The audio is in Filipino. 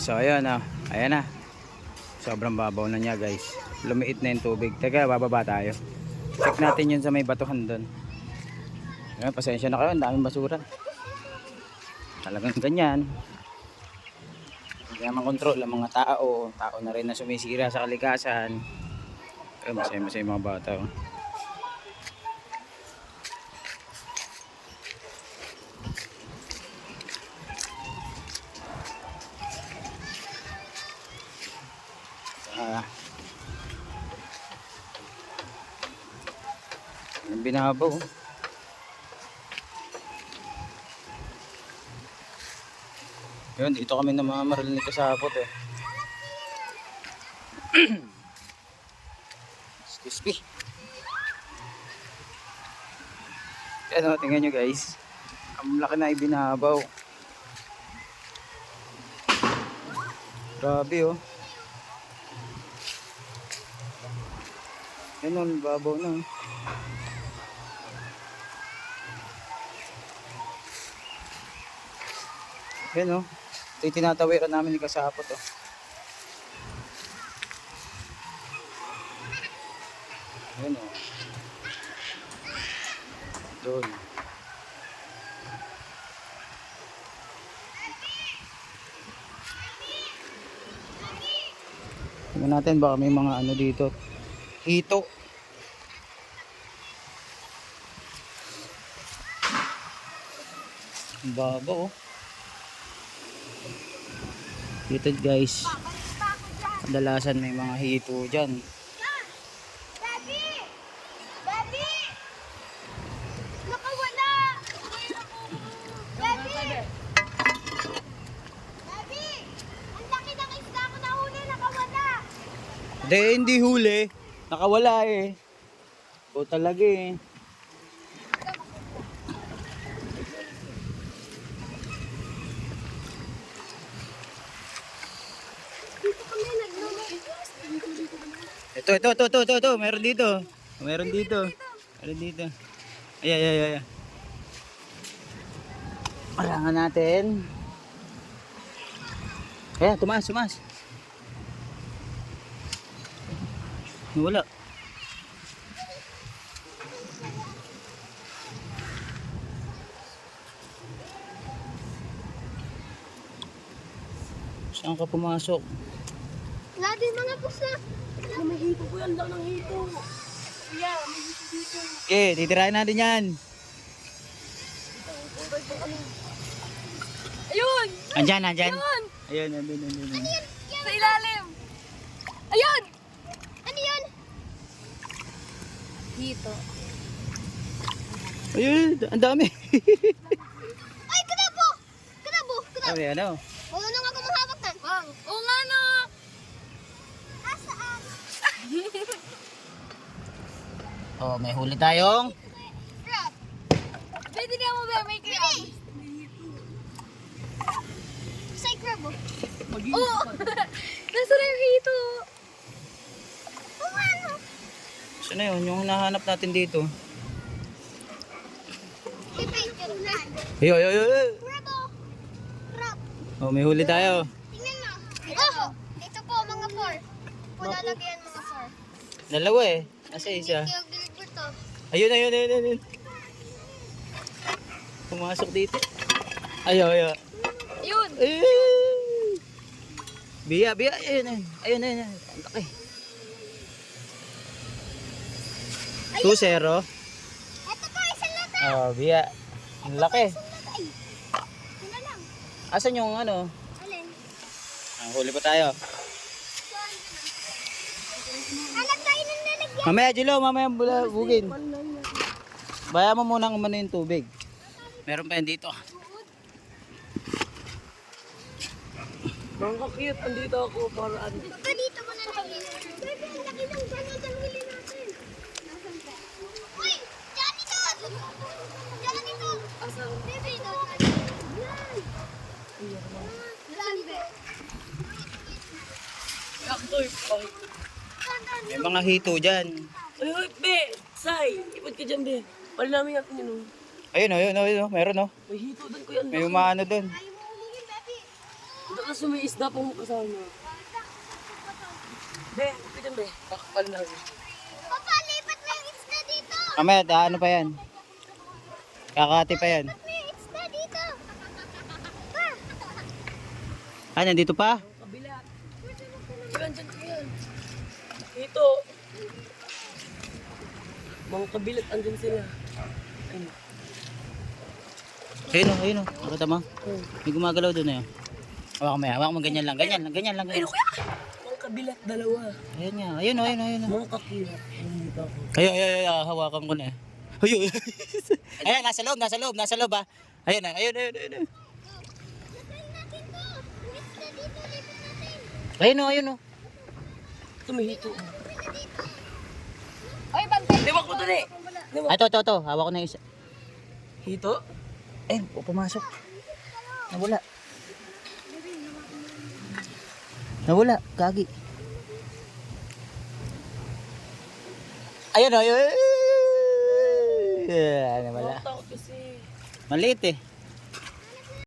So ayun ayan na. Sobrang babaw na niya guys. Lumiit na yung tubig. Teka, bababa tayo. Check natin yun sa may batuhan doon. Ayun, pasensya na kayo, ang daming basura. Talagang ganyan. Hindi naman control ang mga tao. Tao na rin na sumisira sa kalikasan. Ayun, masaya-masaya yung mga bata. Oh. Binabaw. Yun, dito kami namamaral ni Kasapot eh. Excuse me. Ano, tingnan nyo guys. Ang laki na ibinabaw. Grabe oh. Yan oh, babaw na. Yan o. Ito yung tinatawiran namin ni Kasapot o. Yan o. Doon. Tingnan natin baka may mga ano dito. Hito. Ang baba o. Dito guys, kadalasan may mga hito dyan. Daddy! Daddy! Nakawala! Daddy! Daddy! Ang laki ng isda ko nahuli, nakawala! Hindi huli. Nakawala eh. O talaga eh. Ito. Meron dito. Meron dito. Meron dito. Ay. Alangan natin. Ayan, tumaas. Wala. Saan ka pumasok? Lagi mga pusa. May hito po yan, lang ng hito. Yeah, may hito dito. Okay, titirahin natin yan. Ayun! Andyan. Ayun! Ayun, nandun. Sa ilalim! Ayun! Ano yun? Hito. Ayun, ang dami. Ay, kadabo! Sabi, ano? Wala na nga kumahawak na. Bang! Oo nga no! Asaan? Oh, may huli tayong. Crab! Pwede na mo ba? May crab. Say crab oh. Oo! Nasa na yung hito? Oh, ano? Saan na yun? Yung hinahanap natin dito. Pipicture na. Yo. Crab oh. Crab. Oh, may huli tayo. Tingnan mo. Oh! Dito po, mga 4. Pulalagyan mga 4. Dalawa eh. Nasa isa. Kaya gilibur to. Ayun. Pumasok dito. Ayun. Ayun! Biya. Ayun. Ang laki. 2-0. Ito po, isang lata. Oh, biya. Ang laki. Ay. Sila lang. Asan yung ano? Alin? Huli pa tayo. Alam tayo ng lalagyan. Mamaya, Jilo. Mamaya bugin. Baya mo munang umano yung tubig. Meron pa yan dito. Mga cute, andito ako para ano. Baka dito mo na lang yun. Bebe, ang laki ng gano'n ang huli natin. Nasaan ka? Uy! Johnny doon! Johnny doon! Asa? Bebe, doon. Yan! Johnny doon. Aktoy, bakit? May mga hito dyan. Ay, be! Say! Ipad ka dyan, be. Pali namin natin yun, oh. Ayun. Meron oh. May hito doon ko yan. May umaano doon. Ayaw mo hulihin, Bebe. kaso may isda pong kasama. Be, ito dyan be. Kakapal namin. Papa, lipat mo yung isda dito. Mamaya, ano pa yan? Kakati pa yan. Lipat mo yung isda dito. Pa. Ah, nandito pa? Kabila. Yan, dyan ko yan. Ito. Mga kabilat, andyan sila. Ayun. Ayun o. Nakita mo? May gumagalaw doon na yun. Hawak mo ganyan lang. Ganyan lang. Ayun, kuya! Mga kabilat, dalawa. Ayun nga. Ayun o. Mga kakira. Ayun, dito ako. Ay, hawakan ko na eh. Ayun. Ayan, nasa loob ah. Ayun. Lipat natin to. Yung isda dito, lipat natin. Ayun o. Tumihito. Oy, bantay. Liwak mo dali! Liwak. Ay, ito. Hawak ko na yung isa. Hito? Ayun, pumasok. Nawala, gagi. Ayun o. Nawala. Takot kasi. Maliit eh.